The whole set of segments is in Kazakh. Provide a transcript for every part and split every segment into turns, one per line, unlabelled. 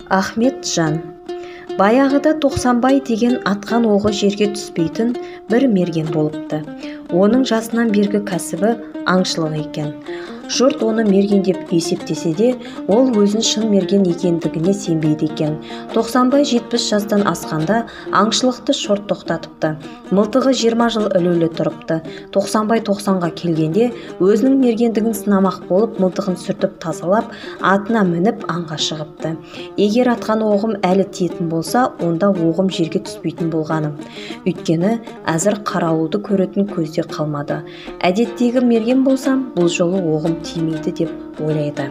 Ахметжан. Баяғыда Тоқсанбай деген атқан оғы жерге түспейтін бір мерген болыпты. Оның жасынан бергі кәсібі аңшылық екен. Жұрт оны мерген деп есептесе де, ол өзін шын мерген екендігіне сенбейді екен. Тоқсанбай 70 жастан асқанда аңшылықты шорт тоқтатыпты. Мылтығы 20 жыл ілулі тұрыпты. Тоқсанбай 90-ға келгенде өзінің мергендігін сынамақ болып мылтығын сүртіп тазалап, атына мініп аңға шығыпты. Егер атқан оғым әлі тиетін болса, онда оғым жерге түспейтін болғаным. Өйткені әзір қарауылды көретін көзде қалмады. Әдеттегі мерген болсам, бұл жолы оғым тимейді деп ойлайды.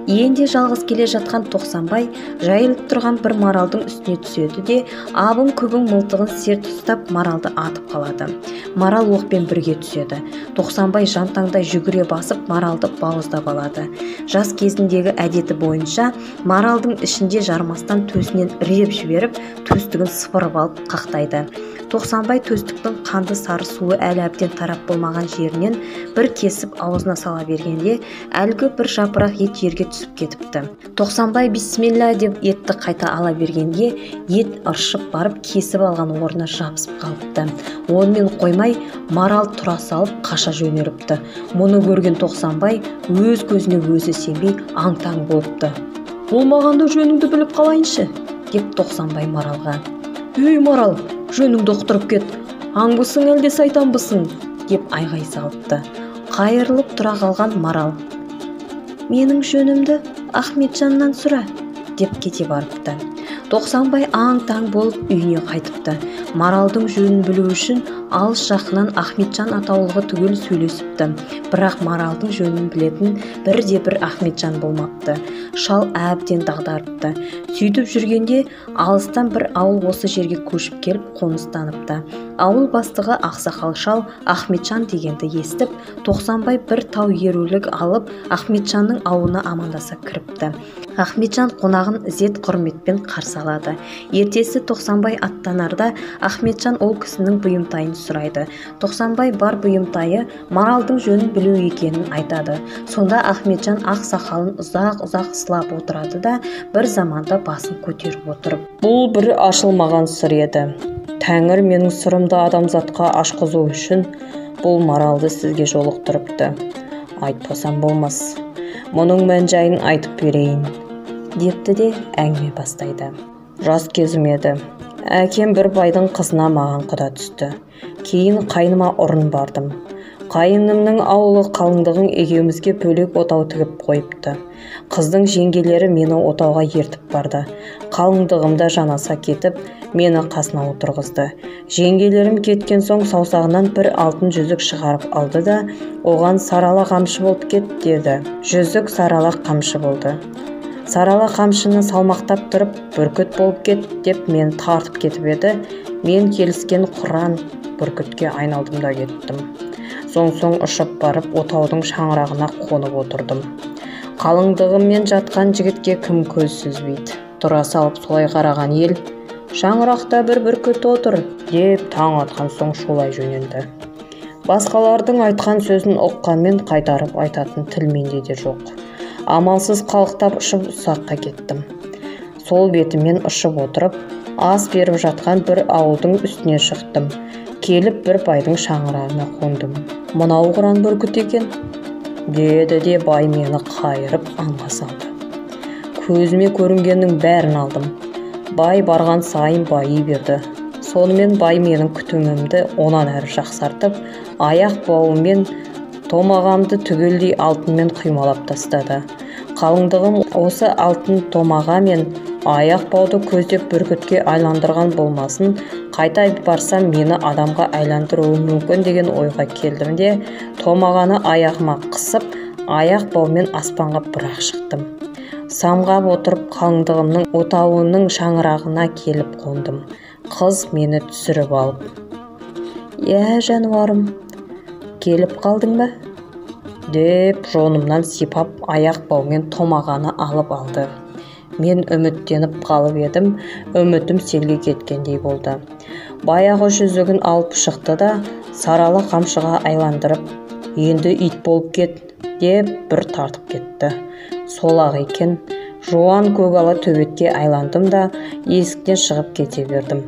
Енді жалғыз келе жатқан Тоқсанбай жайылып тұрған бір маралдың үстіне түседі де, абын күбің мылтығын серт ұстап маралды атып қалады. Марал оқпен бірге түседі. Тоқсанбай жантаңдай жүгіре басып маралды бауыздап алады. Жас кезіндегі әдеті бойынша маралдың ішінде жармастан төсінен іреп жіберіп, төстігін сыпырып алып қақтайды. Тоқсанбай төстіктің қанды сары суы әлі әбден тарап болмаған жерінен бір кесіп аузына сала бергенде, әлгі бір жапырақ ет жерге түсіп кетіпті. Тоқсанбай бисмилля деп етті қайта ала бергенде, ет ыршып барып кесіп алған орнына жабысып қалыпты. Онымен қоймай, марал тұра салып қаша жөнеліпті. Мұны көрген Тоқсанбай өз көзіне өзі сенбей аң-таң болыпты. «Болмағанда жөніңді біліп қалайыншы», деп Тоқсанбай маралға. «Ей марал, жөніңді ұқтырып кет, аңбысың әлде сайтанбысың?» деп айғай салыпты. Қайырылып тұра қалған марал: «Менің жөнімді Ахметжаннан сұра», деп кете барыпты. Тоқсанбай аң-таң болып үйіне қайтыпты. Маралдың жөнін білу үшін алыс жақынан Ахметжан атаулығы түгел сөйлесіпті. Бірақ маралдың жөнін білетін бірде-бір Ахметжан болмапты. Шал әбден дағдарыпты. Сөйтіп жүргенде алыстан бір ауыл осы жерге көшіп келіп қоныстаныпты. Ауыл бастығы ақсақал шал Ахметжан дегенді естіп, Тоқсанбай бір тау ерулік алып Ахметжанның ауылына амандаса кіріпті. Ахметжан қонағын ізет құрметпен қарсы алады. Ертесі Тоқсанбай аттанарда Ахметжан ол кісінің бұйымтайын сұрайды. Тоқсанбай бар бұйымтайы маралдың жөнін білу екенін айтады. Сонда Ахметжан ақ сақалын ұзақ-ұзақ сылап отырады да, бір заманда басын көтеріп отырып: «Бұл бір ашылмаған сыр еді. Тәңір менің сырымды адамзатқа ашқызу үшін бұл маралды сізге жолықтырыпты. Айтпасам болмас. Мұның мән-жайын айтып берейін», депті де әңгіме бастайды. «Жас кезім еді. Әкем бір байдың қызына маған құда түсті. Кейін қайныма ұрын бардым. Қайынымның ауылы қалыңдығын екеумізге бөлек отау тігіп қойыпты. Қыздың жеңгелері мені отауға ертіп барды. Қалыңдығымда жанаса кетіп, мені қасына отырғызды. Жеңгелерім кеткен соң саусағынан бір алтын жүзік шығарып алды да, оған сарала қамшы болып кет, деді. Жүзік сарала қамшы болды. Сарала қамшыны салмақтап тұрып, бүркіт болып кет, деп мені тартып кетіп еді. Мен келіскен құран бүркітке айналдым да кеттім. Соң ұшып барып, отаудың шаңырағына қонып отырдым. Қалыңдығыммен жатқан жігітке кім көз сүзбейді. Тұра салып солай қараған ел: «Шаңырақта бір бүркіт отыр», деп таң атқан соң шулай жөнелді. Басқалардың айтқан сөзін ұққанмен қайтарып айтатын тіл менде де жоқ. Амалсыз қалықтап ұшып ұзаққа кеттім. Сол бетімен ұшып отырып, ас беріп жатқан бір ауылдың үстіне шықтым. Келіп бір байдың шаңырағына қондым. «Мынау құран бүркіт екен», деді де бай мені қайырып аңға салды. Көзіме көрінгеннің бәрін алдым. Бай барған сайын байи берді. Сонымен бай менің күтімімді онан әрі жақсартып, аяқ бауыммен томағамды түгелдей алтынмен құймалап тастады. Қалыңдығым осы алтын томаға мен аяқ бауды көздеп бүркітке айландырған болмасын, қайта барсам мені адамға айландыруы мүмкін деген ойға келдім де, томағаны аяғыма қысып, аяқ баумен аспанға бірақ шықтым. Самғап отырып қалыңдығымның отауының шаңырағына келіп қондым. Қыз мені түсіріп алып: «Иә, жануарым, келіп қалдың ба?» деп жонымнан сипап аяқ баумен томағаны алып алды. Мен үміттеніп қалып едім, үмітім селге кеткендей болды. Баяғы жүзігін алып шықты да, сарала қамшыға айландырып: «Енді ит болып кет», деп бір тартып кетті. Сол-ақ екен, Жуан көгала төбетке айландым да есіктен шығып кете бердім.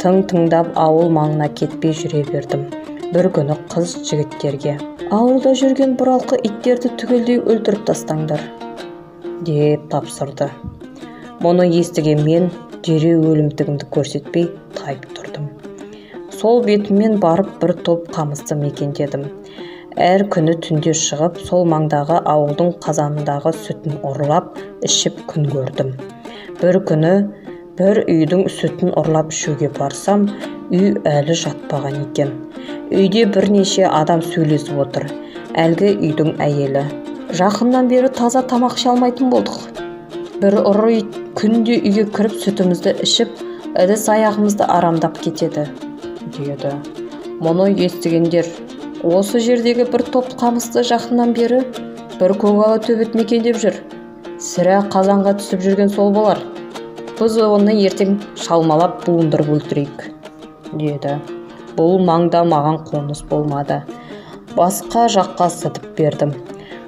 Тыңдап ауыл маңына кетпей жүре бердім. Бір күні қыз жігіттерге: «Ауылда жүрген бұралқы иттерді түгелдей өлтіріп тастаңдар», деп тапсырды. Мұны естіген мен дереу өлімтігімді көрсетпей тайып тұрдым. Сол бетіммен барып бір топ қамысты мекендедім. Әр күні түнде шығып, сол маңдағы ауылдың қазанындағы сүтін ұрлап, ішіп күн көрдім. Бір күні бір үйдің сүтін ұрлап ішуге барсам, үй әлі жатпаған екен. Үйде бірнеше адам сөйлесіп отыр. Әлгі үйдің әйелі: «Жақыннан бері таза тамақ іше алмайтын болдық. Бір ұры ит күнде үйге кіріп сүтімізді ішіп, ыдыс аяғымызды арамдап кетеді», деді. Мұны естігендер: «Осы жердегі бір топ қамысты жақыннан бері бір көгала төбет мекендеп жүр. Сірә қазанға түсіп жүрген сол болар. Біз оны ертең шалмалап буындырып өлтірейік», деді. Бұл маңда маған қоныс болмады. Басқа жаққа сытып бердім.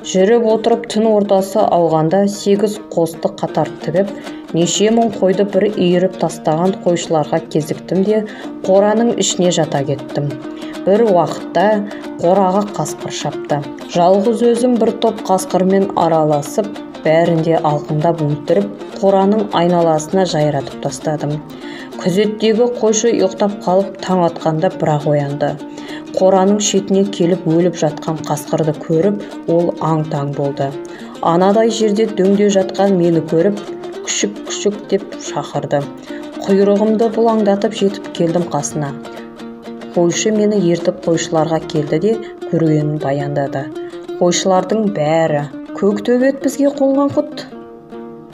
Жүріп отырып түн ортасы ауғанда 8 қосты қатар тігіп, неше мың қойды бір үйіріп тастаған қойшыларға кезіктім де қораның ішіне жата кеттім. Бір уақытта қораға қасқыр шапты. Жалғыз өзім бір топ қасқырмен араласып, бәрінде алқындап өлтіріп, қораның айналасына жайратып тастадым. Күзеттегі қойшы ұйықтап қалып, таң атқанда бірақ оянды. Қораның шетіне келіп өліп жатқан қасқырды көріп, ол аң-таң болды. Анадай жерде дөңде жатқан мені көріп, күшік деп шақырды. Құйрығымды бұлаңдатып жетіп келдім қасына. Қойшы мені ертіп қойшыларға келді де көргенін баяндады. Қойшылардың бәрі: «Көк төбет бізге қонған құт»,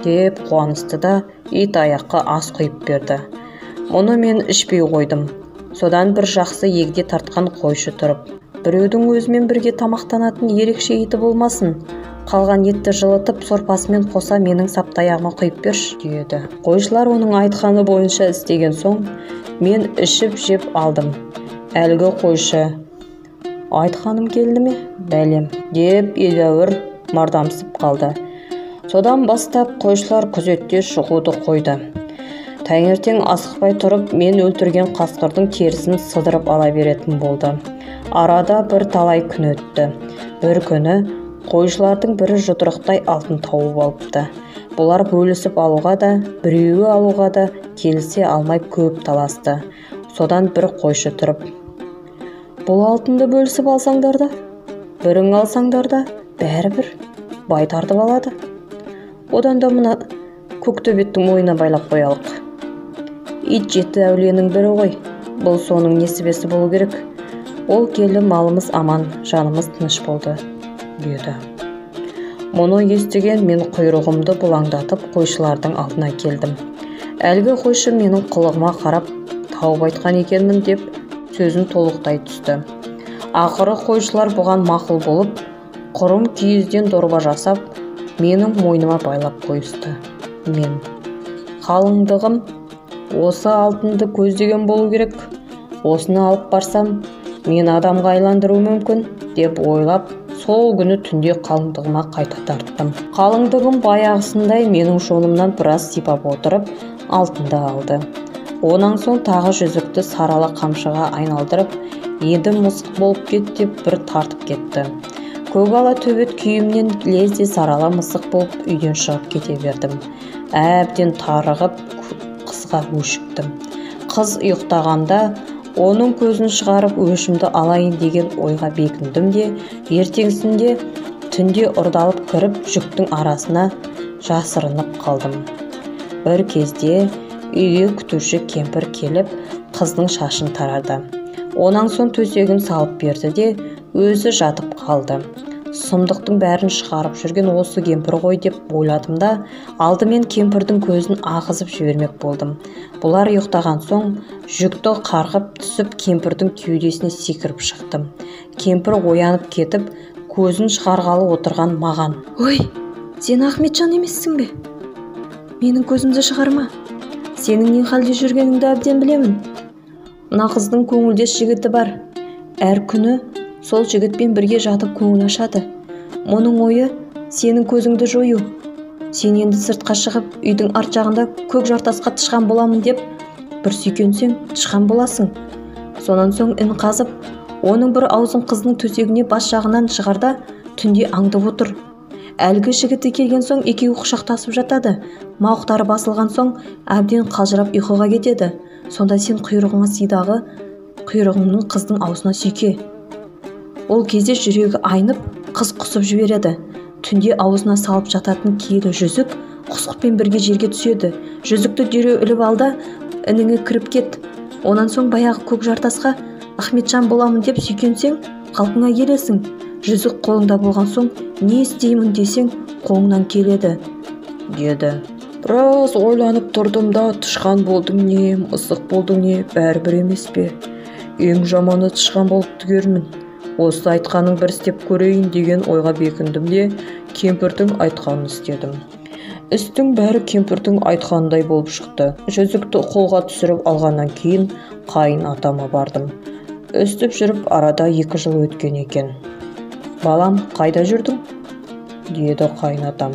деп қуанысты да ит аяққа ас құйып берді. Мұны мен ішпей қойдым. Содан бір жақсы егде тартқан қойшы тұрып: «Біреудің өзімен бірге тамақтанатын ерекше иті болмасын. Қалған етті жылытып, сорпасымен қоса менің саптаяғыма құйып берші», деді. Қойшылар оның айтқаны бойынша істеген соң, мен ішіп жеп алдым. Әлгі қойшы: «Айтқаным келді ме, бәлем», деп едәуір мардамсып қалды. Содан бастап қойшылар күзетте шығуды қойды. Таңертең асықпай тұрып, мен өлтірген қасқырдың терісін сыдырып ала беретін болды. Арада бір талай күн өтті. Бір күні қойшылардың бірі жұдырықтай алтын тауып алыпты. Бұлар бөлісіп алуға да, біреуі алуға да келісе алмай көп таласты. Содан бір қойшы тұрып: «Бұл алтынды бөлісіп алсаңдар да, бірің алсаңдар да, бәрібір бай тартып алады. Одан да мына көктөбеттің мойнына байлап қоялық. Ит жеті әулиенің бірі ғой, бұл соның несібесі болу керек. Ол келі малымыз аман, жанымыз тыныш болды», деді. Мұны естіген мен құйрығымды бұлаңдатып қойшылардың алдына келдім. Әлгі қойшы менің қылығыма қарап: «Тауып айтқан екенмін», деп сөзін толықтай түсті. Ақыры қойшылар бұған мақұл болып, құрым киізден дорба жасап, менің мойныма байлап қойысты. Мен: «Қалыңдығым осы алтынды көздеген болу керек. Осыны алып барсам, мен адамға айландыру мүмкін», деп ойлап, сол күні түнде қалыңдығыма қайта тарттым. Қалыңдығым баяғысындай менің жонымнан біраз сипап отырып, алтынды алды. Онан соң тағы жүзікті сарала қамшыға айналдырып: «Енді мысық болып кет», деп бір тартып кетті. Көгала төбет күйімнен лезде сарала мысық болып үйден шығып кете бердім. Әбден тарығып, қызға өшіктім. Қыз ұйықтағанда оның көзін шығарып өшімді алайын деген ойға бекіндім де, ертеңсінде түнде ұрдалып кіріп жүктің арасына жасырынып қалдым. Бір кезде үйге күтуші кемпір келіп, қыздың шашын тарады. Онан соң төсегін салып берді де өзі жатып қалды. Сұмдықтың бәрін шығарып жүрген осы кемпір ғой деп ойладым да, алдымен кемпірдің көзін ағызып жібермек болдым. Бұлар ұйықтаған соң жүкті қарғып түсіп кемпірдің кеудесіне секіріп шықтым. Кемпір оянып кетіп, көзін шығарғалы отырған маған: «Ой, сен Ахметжан емессің бе? Менің көзімді шығарма. Сенің не халде жүргеніңді әбден білемін. Мына қыздың көңілдес жігіті бар. Әр күні сол жігітпен бірге жатып көңіл ашады. Мұның ойы сенің көзіңді жою. Сен енді сыртқа шығып үйдің арт жағында көк жартасқа тышқан боламын деп бір сүйкенсең тышқан боласың. Сонан соң ін қазып, оның бір аузын қыздың төсегіне бас жағынан шығарда түнде аңдып отыр. Әлгі жігіті келген соң екеуі құшақтасып жатады. Мауықтары басылған соң әбден қалжырап ұйқыға кетеді. Сонда сен құйрығыңның қыздың аузына сүйке. Ол кезде жүрегі айнып, қыз құсып жібереді. Түнде аузына салып жататын киелі жүзік құсқымен бірге жерге түседі. Жүзікті дереу іліп алда, ініңе кіріп кет. Онан соң баяғы көк жартасқа Ахметжан боламын деп сүйкенсең, қалпыңа келесің. Жүзік қолыңда болған соң, не істеймін десең, қолыңнан келеді, деді. Біраз ойланып тұрдым да, тышқан болдың не, мысық болдың не, бәрібір емес пе? Ең жаманы тышқан болып түгермін. Осы айтқаның бір істеп көрейін деген ойға бекіндім де, кемпірдің айтқанын істедім. Істің бәрі кемпірдің айтқанындай болып шықты. Жүзікті қолға түсіріп алғаннан кейін қайын атама бардым. Өстіп жүріп арада 2 жыл өткен екен. Балам, қайда жүрдің? Деді қайын атам.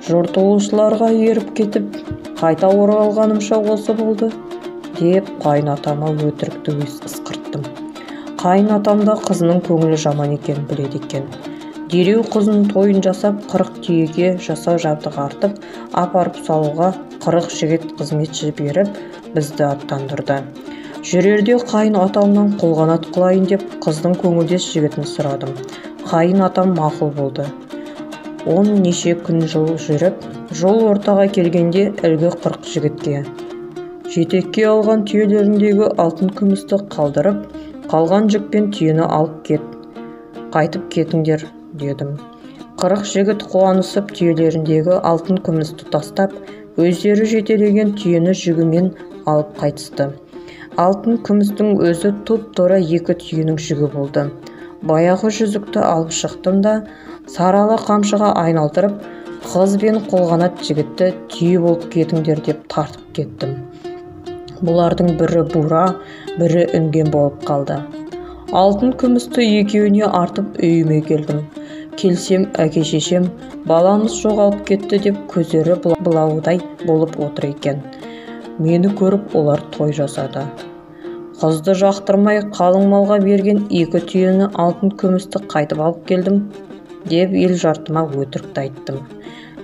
Жортуылшыларға еріп кетіп, қайта оралғанымша осы болды, деп қайын атама өтірікті ысқырттым. Қайын атам да қызының көңілі жаман екенін біледі екен. Дереу қызының тойын жасап, 40 түйеге жасау жабдығы артып, апарып салуға 40 жігіт қызметші беріп, бізді аттандырды. Жүрерде қайын атамнан қолғанат қылайын деп қыздың көңілдес жігітін сұрадым. Қайын атам мақұл болды. 10 неше күн жыл жүріп, жол ортаға келгенде әлгі 40 жігітке жетекке алған түйелеріндегі алтын күмісті қалдырып, қалған жүкпен түйені алып қайтып кетіңдер, дедім. 40 жігіт қуанысып түйелеріндегі алтын күмісті тастап, өздері жетелеген түйені жүгімен алып қайтысты. Алтын күмістің өзі топ-тора 2 түйенің жүгі болды. Баяғы жүзікті алып шықтым да, сарала қамшыға айналдырып, қыз бен қолғанат жігітті түйе болып кетіңдер деп тартып кеттім. Бұлардың бірі бура, бірі үнген болып қалды. Алтын күмісті екеуіне артып үйіме келдім. Келсем, әке-шешем, баламыз жоғалып кетті деп көздері бұлаудай болып отыр екен. Мені көріп олар той жасады. Қызды жақтырмай қалың малға берген 2 түйені алтын күмісті қайтып алып келдім, деп ел жартыма өтірікті айттым.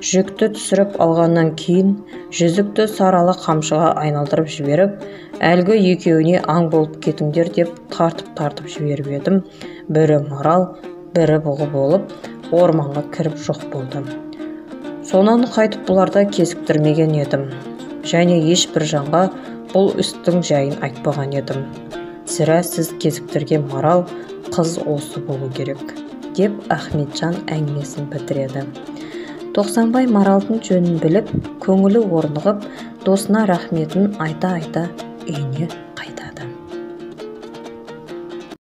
Жүкті түсіріп алғаннан кейін жүзікті сарала қамшыға айналдырып жіберіп, әлгі екеуіне аң болып кетіңдер деп тартып жіберіп едім. Бірі марал, бірі бұғы болып, орманға кіріп жоқ болды. Сонан қайтып бұларда кезіктірмеген едім. Және ешбір жанға бұл істің жайын айтпаған едім. Сірә сіз кезіктірген марал қыз осы болу керек, деп Ахметжан әңгімесін бітіреді. Тоқсанбай маралдың жөнін біліп, көңілі орнығып, досына рахметін айта үйіне қайтады.